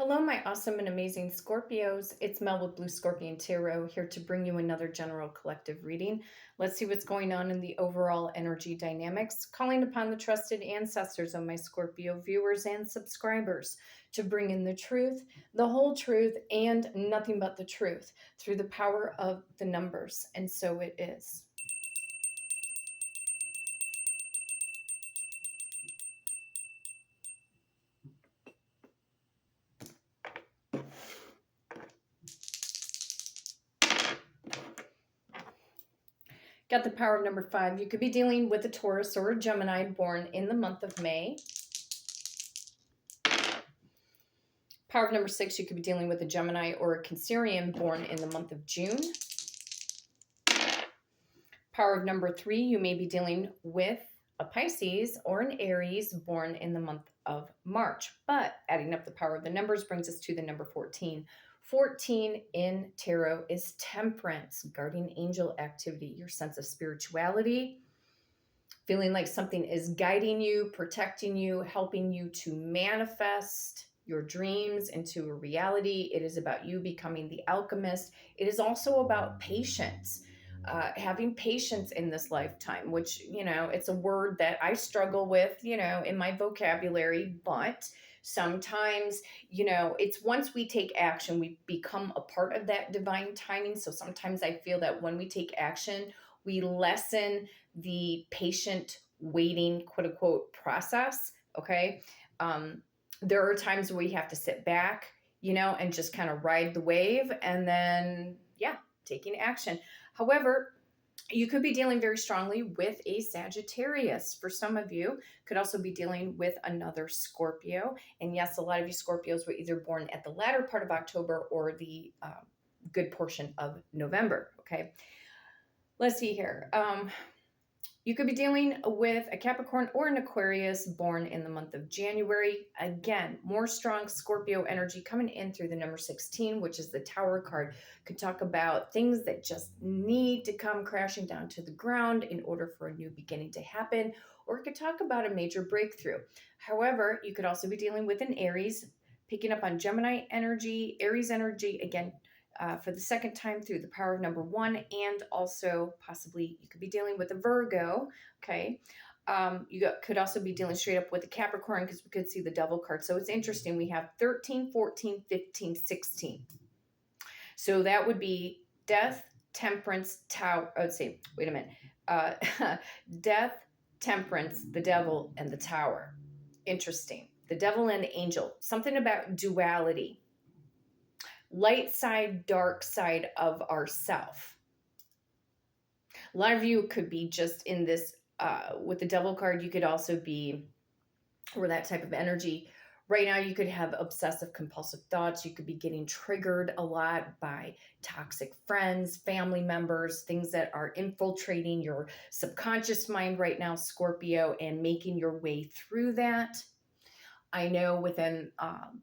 Hello, my awesome and amazing Scorpios. It's Mel with Blue Scorpion Tarot here to bring you another general collective reading. Let's see what's going on in the overall energy dynamics. Calling upon the trusted ancestors of my Scorpio viewers and subscribers to bring in the truth, the whole truth, and nothing but the truth through the power of the numbers. And so it is. Got the power of number 5. You could be dealing with a Taurus or a Gemini born in the month of May. Power of number 6, you could be dealing with a Gemini or a Cancerian born in the month of June. Power of number 3, you may be dealing with a Pisces or an Aries born in the month of March. But adding up the power of the numbers brings us to the number 14. 14 in tarot is temperance, guardian angel activity, your sense of spirituality, feeling like something is guiding you, protecting you, helping you to manifest your dreams into a reality. It is about you becoming the alchemist. It is also about patience, having patience in this lifetime, which, it's a word that I struggle with, in my vocabulary, but sometimes, it's once we take action, we become a part of that divine timing. So sometimes I feel that when we take action, we lessen the patient waiting, quote unquote, process. Okay. There are times where we have to sit back, and just kind of ride the wave and then, taking action. However, you could be dealing very strongly with a Sagittarius. For some of you, could also be dealing with another Scorpio. And yes, a lot of you Scorpios were either born at the latter part of October or the good portion of November. Okay. Let's see here. You could be dealing with a Capricorn or an Aquarius born in the month of January. Again, more strong Scorpio energy coming in through the number 16, which is the Tower card. Could talk about things that just need to come crashing down to the ground in order for a new beginning to happen, or it could talk about a major breakthrough. However, you could also be dealing with an Aries, picking up on Gemini energy, Aries energy, again, for the second time through the power of number 1, and also possibly you could be dealing with a Virgo. Okay. Could also be dealing straight up with a Capricorn because we could see the Devil card. So it's interesting. We have 13, 14, 15, 16. So that would be death, temperance, tower. I would say, wait a minute. Death, temperance, the Devil, and the Tower. Interesting. The Devil and the Angel. Something about duality. Light side, dark side of ourself. A lot of you could be just in this, with the Devil card, you could also be, or that type of energy. Right now, you could have obsessive compulsive thoughts. You could be getting triggered a lot by toxic friends, family members, things that are infiltrating your subconscious mind right now, Scorpio, and making your way through that. I know within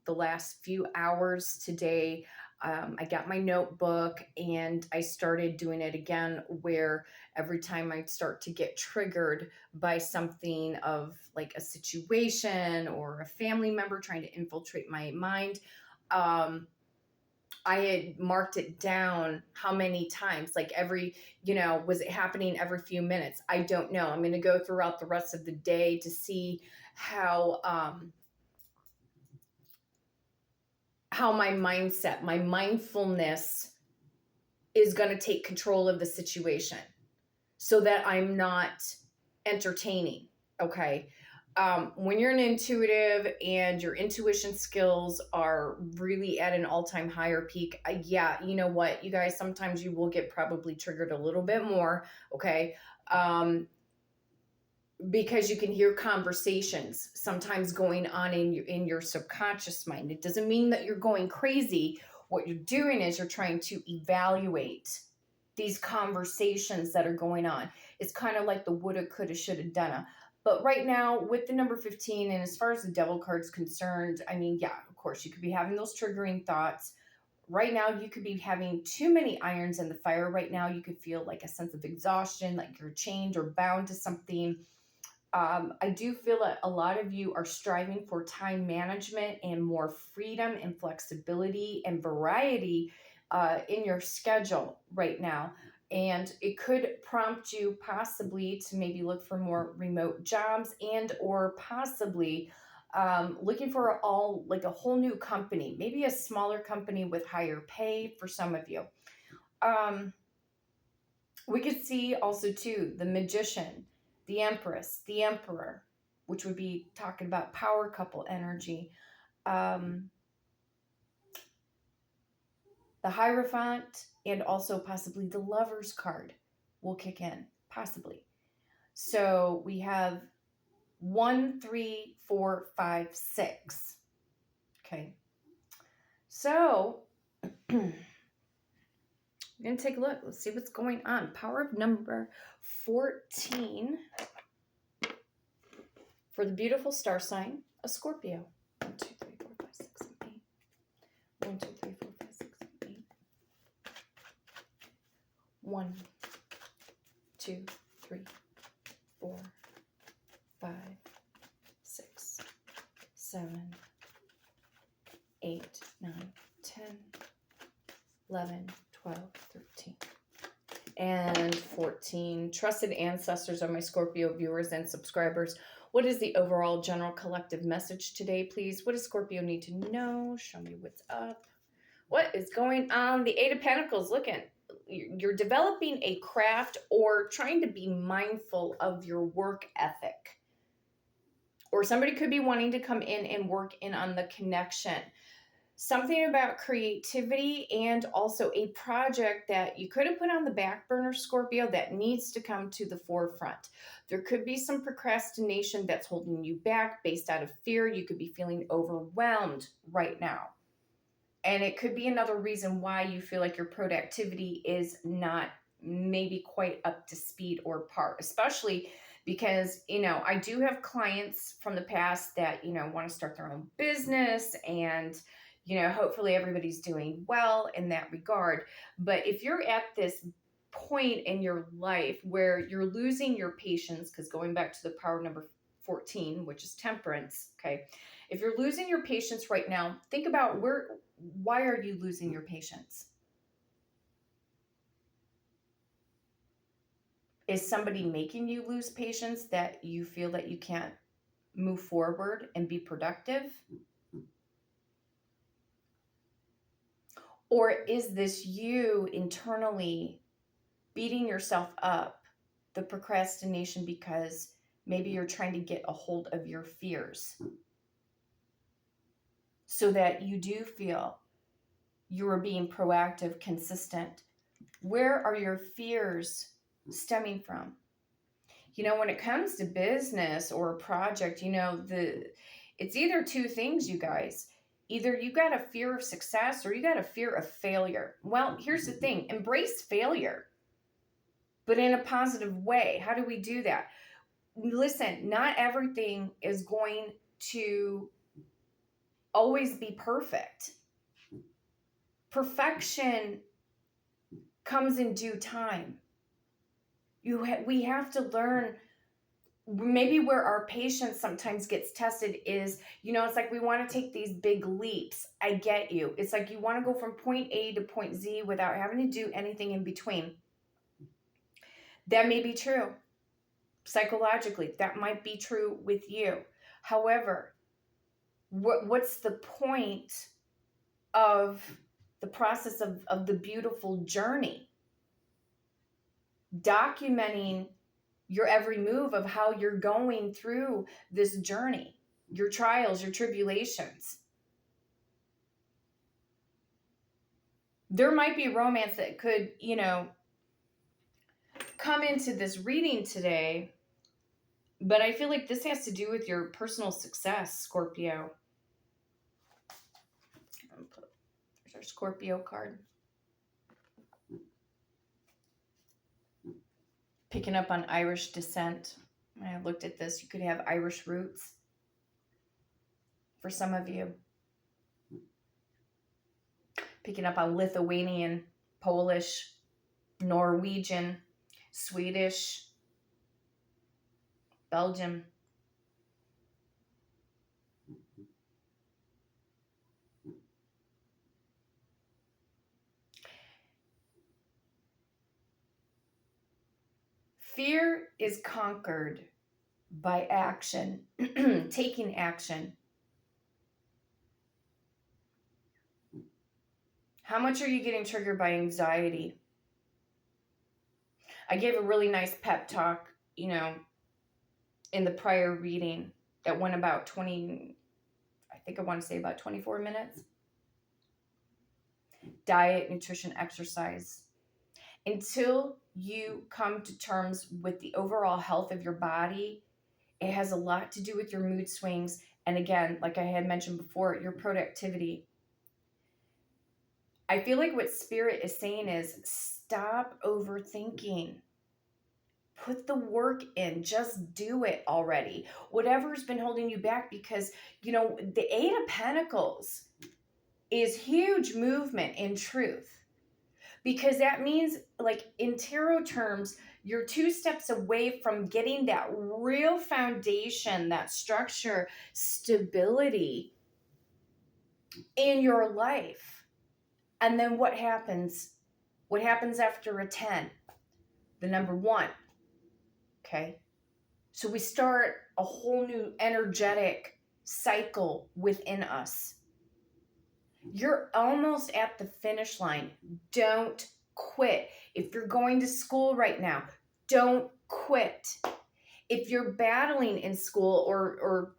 the last few hours today, I got my notebook and I started doing it again, where every time I'd start to get triggered by something of like a situation or a family member trying to infiltrate my mind, I had marked it down how many times, like was it happening every few minutes? I don't know. I'm going to go throughout the rest of the day to see how my mindset, my mindfulness is going to take control of the situation so that I'm not entertaining. Okay. When you're an intuitive and your intuition skills are really at an all-time higher peak, you know what, you guys, sometimes you will get probably triggered a little bit more. Okay. Because you can hear conversations sometimes going on in your subconscious mind. It doesn't mean that you're going crazy. What you're doing is you're trying to evaluate these conversations that are going on. It's kind of like the woulda, coulda, shoulda, donna. But right now with the number 15, and as far as the Devil card's concerned, I mean, yeah, of course, you could be having those triggering thoughts. Right now, you could be having too many irons in the fire. Right now, you could feel like a sense of exhaustion, like you're chained or bound to something. I do feel that a lot of you are striving for time management and more freedom and flexibility and variety in your schedule right now. And it could prompt you possibly to maybe look for more remote jobs and or possibly looking for like a whole new company, maybe a smaller company with higher pay for some of you. We could see also too the Magician, the Empress, the Emperor, which would be talking about power couple energy. The Hierophant and also possibly the Lover's card will kick in, possibly. So we have 1, 3, 4, 5, 6. Okay. So we're going to take a look. Let's see what's going on. Power of number 14 for the beautiful star sign of Scorpio. 1, 2, 3, 4, 5, 6, 7, 8. 1, 2, 3, 4, 5, 6, 7, 8. 1, 2, 3, 4, 5, 6, 7, 8, 9, 10, 11, 12, 13, and 14. Trusted ancestors are my Scorpio viewers and subscribers. What is the overall general collective message today, please? What does Scorpio need to know? Show me what's up. What is going on? The Eight of Pentacles. Look at, you're developing a craft or trying to be mindful of your work ethic. Or somebody could be wanting to come in and work in on the connection. Something about creativity and also a project that you could have put on the back burner, Scorpio, that needs to come to the forefront. There could be some procrastination that's holding you back based out of fear. You could be feeling overwhelmed right now. And it could be another reason why you feel like your productivity is not maybe quite up to speed or par, especially because, I do have clients from the past that, want to start their own business and, hopefully everybody's doing well in that regard. But if you're at this point in your life where you're losing your patience, because going back to the power number 14, which is temperance, okay? If you're losing your patience right now, think about why are you losing your patience? Is somebody making you lose patience that you feel that you can't move forward and be productive? Or is this you internally beating yourself up, the procrastination, because maybe you're trying to get a hold of your fears so that you do feel you're being proactive, consistent? Where are your fears stemming from? When it comes to business or a project, it's either two things, you guys. Either you got a fear of success or you got a fear of failure. Well, here's the thing. Embrace failure, but in a positive way. How do we do that? Listen, not everything is going to always be perfect. Perfection comes in due time. We have to learn. Maybe where our patience sometimes gets tested is, it's like we want to take these big leaps. I get you. It's like you want to go from point A to point Z without having to do anything in between. That may be true. Psychologically, that might be true with you. However, what's the point of the process of the beautiful journey? Documenting your every move of how you're going through this journey, your trials, your tribulations. There might be romance that could, come into this reading today, but I feel like this has to do with your personal success, Scorpio. There's our Scorpio card. Picking up on Irish descent. When I looked at this, you could have Irish roots for some of you. Picking up on Lithuanian, Polish, Norwegian, Swedish, Belgium, Fear is conquered by action, taking action. How much are you getting triggered by anxiety? I gave a really nice pep talk, in the prior reading that went about 20, I think I want to say about 24 minutes. Diet, nutrition, exercise. Until you come to terms with the overall health of your body, it has a lot to do with your mood swings. And again, like I had mentioned before, your productivity. I feel like what Spirit is saying is stop overthinking. Put the work in. Just do it already. Whatever's been holding you back, because, the Eight of Pentacles is huge movement in truth. Because that means, like in tarot terms, you're 2 steps away from getting that real foundation, that structure, stability in your life. And then what happens? What happens after a 10? The number 1. Okay. So we start a whole new energetic cycle within us. You're almost at the finish line. Don't quit. If you're going to school right now, don't quit. If you're battling in school or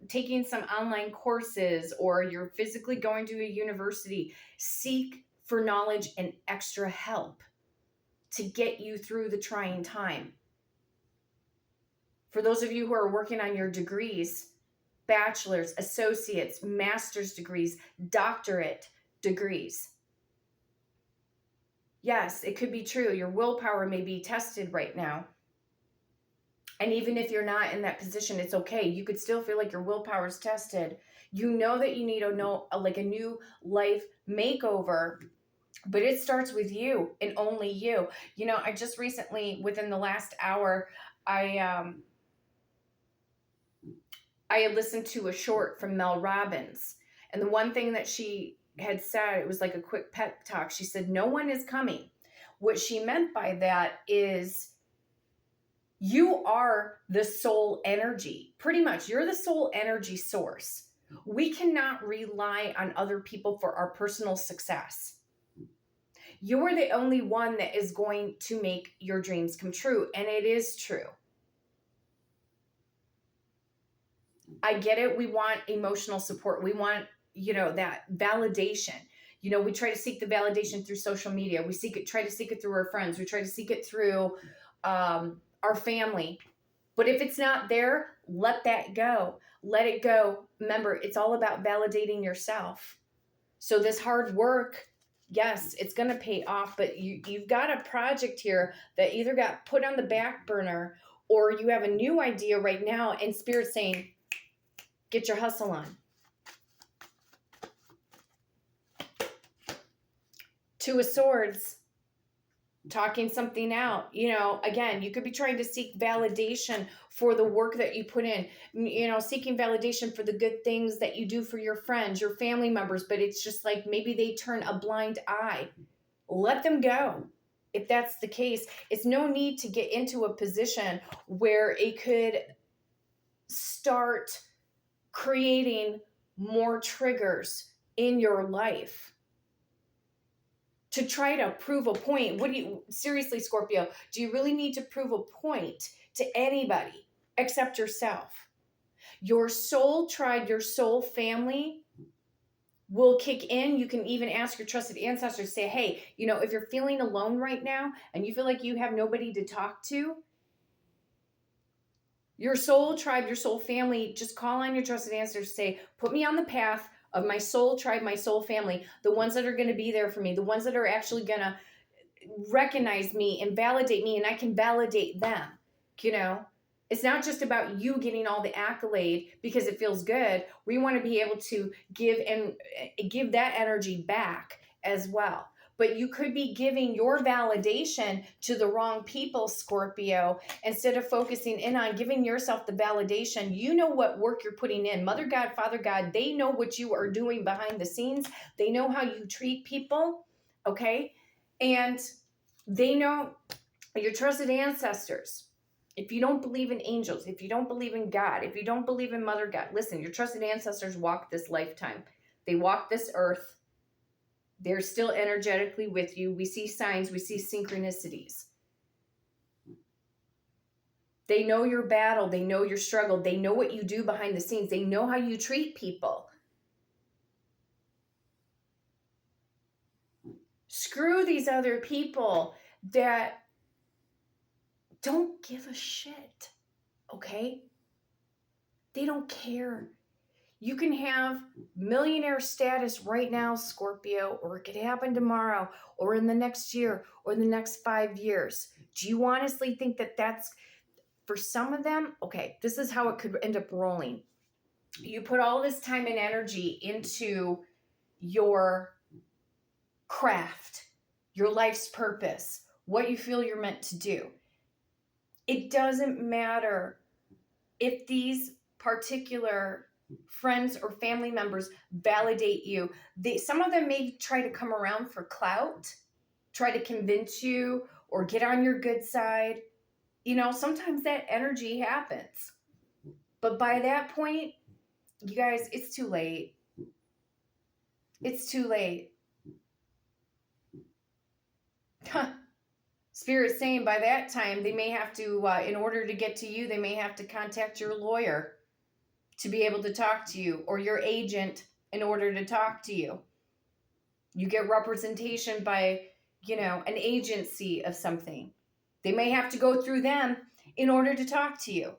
taking some online courses, or you're physically going to a university, seek for knowledge and extra help to get you through the trying time. For those of you who are working on your degrees, bachelor's, associates, master's degrees, doctorate degrees. Yes, it could be true. Your willpower may be tested right now. And even if you're not in that position, it's okay. You could still feel like your willpower is tested. You know that you need a new life makeover, but it starts with you and only you. I just recently, within the last hour, I had listened to a short from Mel Robbins. And the one thing that she had said, it was like a quick pep talk. She said, no one is coming. What she meant by that is you are the soul energy. Pretty much, you're the soul energy source. We cannot rely on other people for our personal success. You're the only one that is going to make your dreams come true. And it is true. I get it. We want emotional support. We want, that validation. We try to seek the validation through social media. We try to seek it through our friends. We try to seek it through our family. But if it's not there, let that go. Let it go. Remember, it's all about validating yourself. So this hard work, yes, it's going to pay off, but you've got a project here that either got put on the back burner, or you have a new idea right now, and Spirit's saying, get your hustle on. 2 of Swords, talking something out. Again, you could be trying to seek validation for the work that you put in, seeking validation for the good things that you do for your friends, your family members, but it's just like maybe they turn a blind eye. Let them go. If that's the case, it's no need to get into a position where it could start creating more triggers in your life to try to prove a point. Seriously, Scorpio, do you really need to prove a point to anybody except yourself? Your soul tribe, your soul family will kick in. You can even ask your trusted ancestors, say, hey, if you're feeling alone right now and you feel like you have nobody to talk to, your soul tribe, your soul family, just call on your trusted ancestors, say, put me on the path of my soul tribe, my soul family, the ones that are going to be there for me, the ones that are actually going to recognize me and validate me, and I can validate them. It's not just about you getting all the accolade because it feels good. We want to be able to give that energy back as well. But you could be giving your validation to the wrong people, Scorpio, instead of focusing in on giving yourself the validation. You know what work you're putting in. Mother God, Father God, they know what you are doing behind the scenes. They know how you treat people, okay? And they know your trusted ancestors. If you don't believe in angels, if you don't believe in God, if you don't believe in Mother God, listen, your trusted ancestors walk this lifetime. They walk this earth. They're still energetically with you. We see signs, we see synchronicities. They know your battle. They know your struggle. They know what you do behind the scenes. They know how you treat people. Screw these other people that don't give a shit, okay? They don't care. You can have millionaire status right now, Scorpio, or it could happen tomorrow, or in the next year, or the next 5 years. Do you honestly think that that's, for some of them, okay, this is how it could end up rolling. You put all this time and energy into your craft, your life's purpose, what you feel you're meant to do. It doesn't matter if these particular friends or family members validate you. Some of them may try to come around for clout, try to convince you or get on your good side. You know, sometimes that energy happens. But by that point, you guys, it's too late. It's too late. Spirit's saying by that time, they may have to, in order to get to you, they may have to contact your lawyer to be able to talk to you, or your agent in order to talk to you. You get representation by, an agency of something. They may have to go through them in order to talk to you.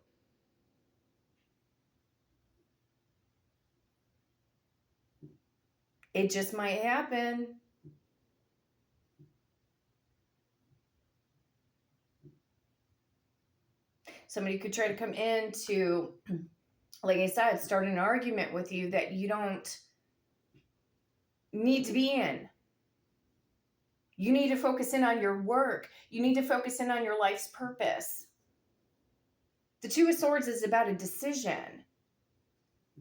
It just might happen. Somebody could try to come in to, like I said, start an argument with you that you don't need to be in. You need to focus in on your work. You need to focus in on your life's purpose. The Two of Swords is about a decision.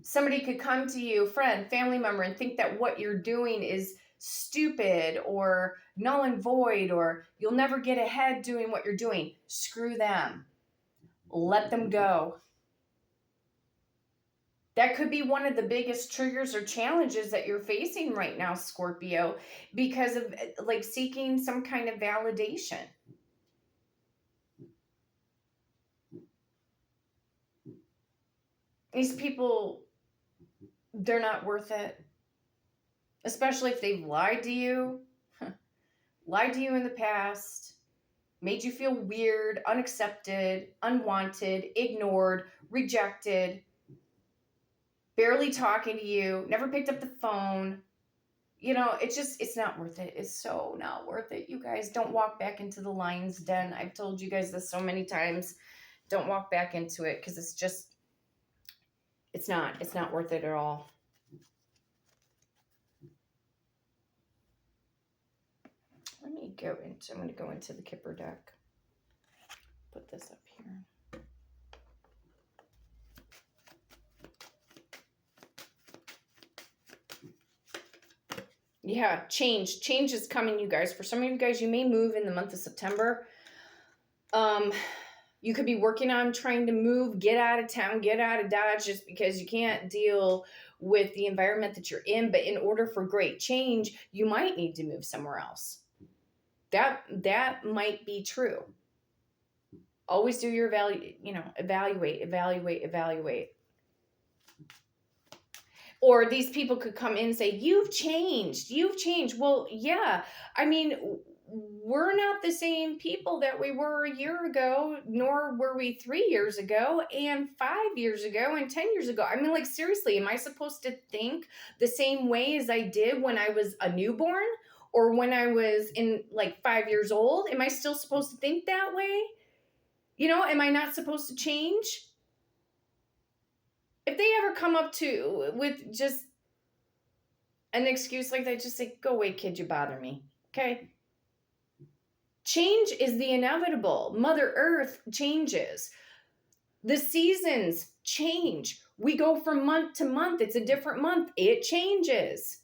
Somebody could come to you, friend, family member, and think that what you're doing is stupid or null and void, or you'll never get ahead doing what you're doing. Screw them. Let them go. That could be one of the biggest triggers or challenges that you're facing right now, Scorpio, because of like seeking some kind of validation. These people, they're not worth it. Especially if they've lied to you, lied to you in the past, made you feel weird, unaccepted, unwanted, ignored, rejected, barely talking to you, never picked up the phone. It's not worth it. It's so not worth it. You guys, don't walk back into the lion's den. I've told you guys this so many times. Don't walk back into it, because it's not worth it at all. I'm going to go into the Kipper deck. Put this up here. Yeah, change is coming, you guys. For some of you guys, you may move in the month of September. You could be working on trying to move, get out of town, get out of Dodge, just because you can't deal with the environment that you're in. But in order for great change, you might need to move somewhere else. That might be true. Always do your evaluate. Or these people could come in and say, you've changed. Well, yeah. I mean, we're not the same people that we were a year ago, nor were we 3 years ago, and 5 years ago, and 10 years ago. I mean, like, seriously, am I supposed to think the same way as I did when I was a newborn, or when I was in like 5 years old? Am I still supposed to think that way? Am I not supposed to change? If they ever come up with just an excuse like that, just say, go away, kid, you bother me. Okay? Change is the inevitable. Mother Earth changes. The seasons change. We go from month to month. It's a different month. It changes.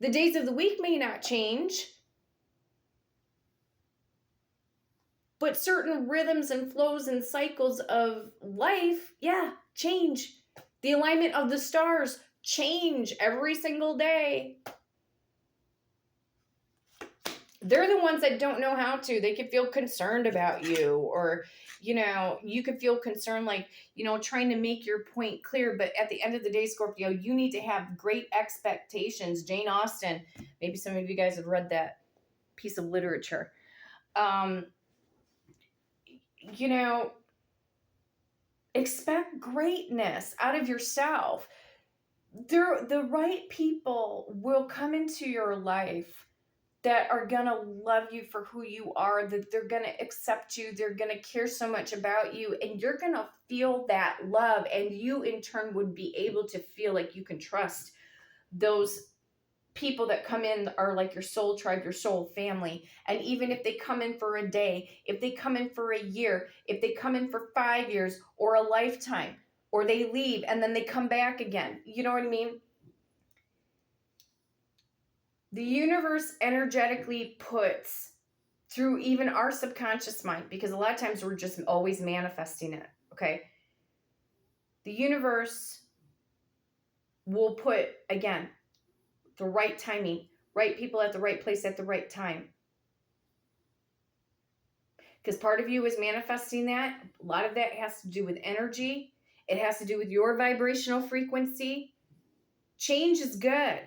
The days of the week may not change, But certain rhythms and flows and cycles of life, yeah, change. The alignment of the stars change every single day. They're the ones that don't know how to. They could feel concerned about you, or, you could feel concerned, like, trying to make your point clear. But at the end of the day, Scorpio, you need to have great expectations. Jane Austen, maybe some of you guys have read that piece of literature. You know, expect greatness out of yourself. The right people will come into your life that are going to love you for who you are, that they're going to accept you, they're going to care so much about you, and you're going to feel that love, and you in turn would be able to feel like you can trust those people that come in are like your soul tribe, your soul family. And even if they come in for a day, if they come in for a year, if they come in for 5 years or a lifetime, or they leave and then they come back again, you know what I mean? The universe energetically puts through even our subconscious mind, because a lot of times we're just always manifesting it, okay? The universe will put, again, the right timing, right people at the right place at the right time. Because part of you is manifesting that. A lot of that has to do with energy. It has to do with your vibrational frequency. Change is good.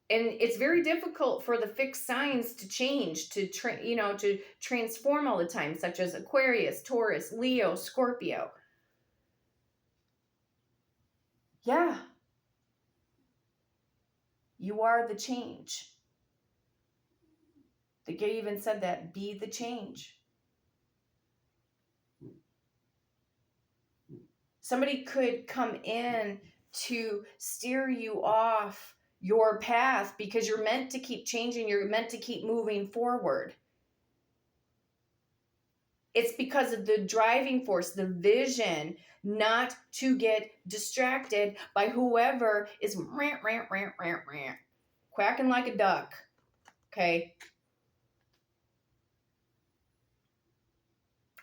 And it's very difficult for the fixed signs to change, to transform all the time, such as Aquarius, Taurus, Leo, Scorpio. Yeah. You are the change. The guy even said that, be the change. Somebody could come in to steer you off your path because you're meant to keep changing. You're meant to keep moving forward. It's because of the driving force, the vision, not to get distracted by whoever is rant, quacking like a duck. Okay.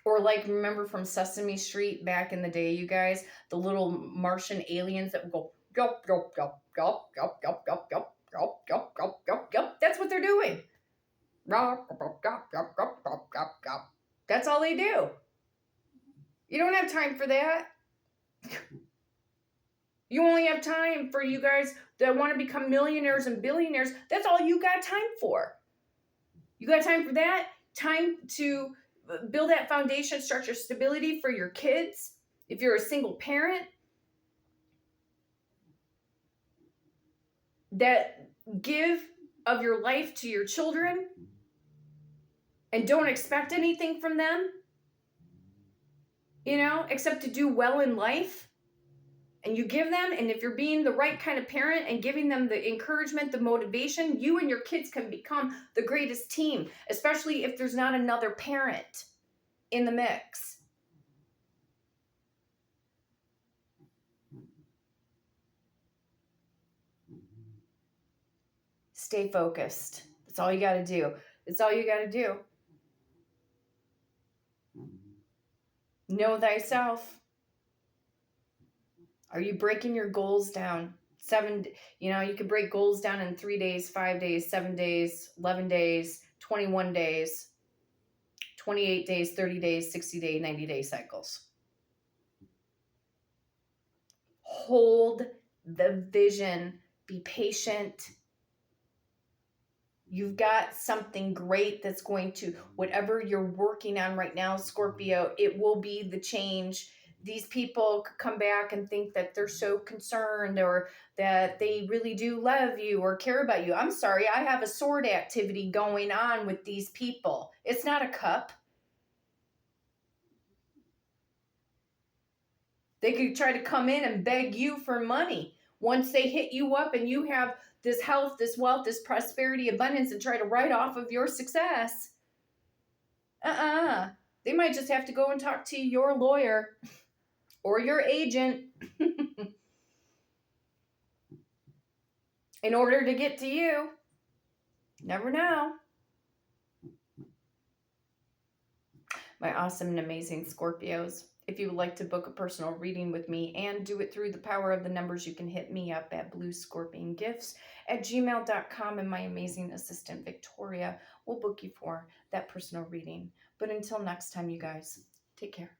Or like, remember from Sesame Street back in the day, you guys, the little Martian aliens that would go, yup, yup, yup, yup, yup, yup, yup, yup, yup, yup, yup, yup, yup. That's what they're doing. That's all they do. You don't have time for that. You only have time for you guys that want to become millionaires and billionaires. That's all you got time for. You got time for that? Time to build that foundation, structure, stability for your kids. If you're a single parent, that give of your life to your children and don't expect anything from them, except to do well in life. And you give them, and if you're being the right kind of parent and giving them the encouragement, the motivation, you and your kids can become the greatest team, especially if there's not another parent in the mix. Stay focused. That's all you got to do. That's all you got to do. Know thyself. Are you breaking your goals down? You could break goals down in 3 days, 5 days, 7 days, 11 days, 21 days, 28 days, 30 days, 60 day, 90 day cycles. Hold the vision. Be patient. You've got something great that's going to, whatever you're working on right now, Scorpio, it will be the change. These people could come back and think that they're so concerned, or that they really do love you or care about you. I'm sorry, I have a sword activity going on with these people. It's not a cup. They could try to come in and beg you for money. Once they hit you up and you have this health, this wealth, this prosperity, abundance, and try to write off of your success. They might just have to go and talk to your lawyer or your agent in order to get to you. Never know. my awesome and amazing Scorpios. If you would like to book a personal reading with me and do it through the power of the numbers, you can hit me up at bluescorpiongifts@gmail.com, and my amazing assistant Victoria will book you for that personal reading. But until next time, you guys, take care.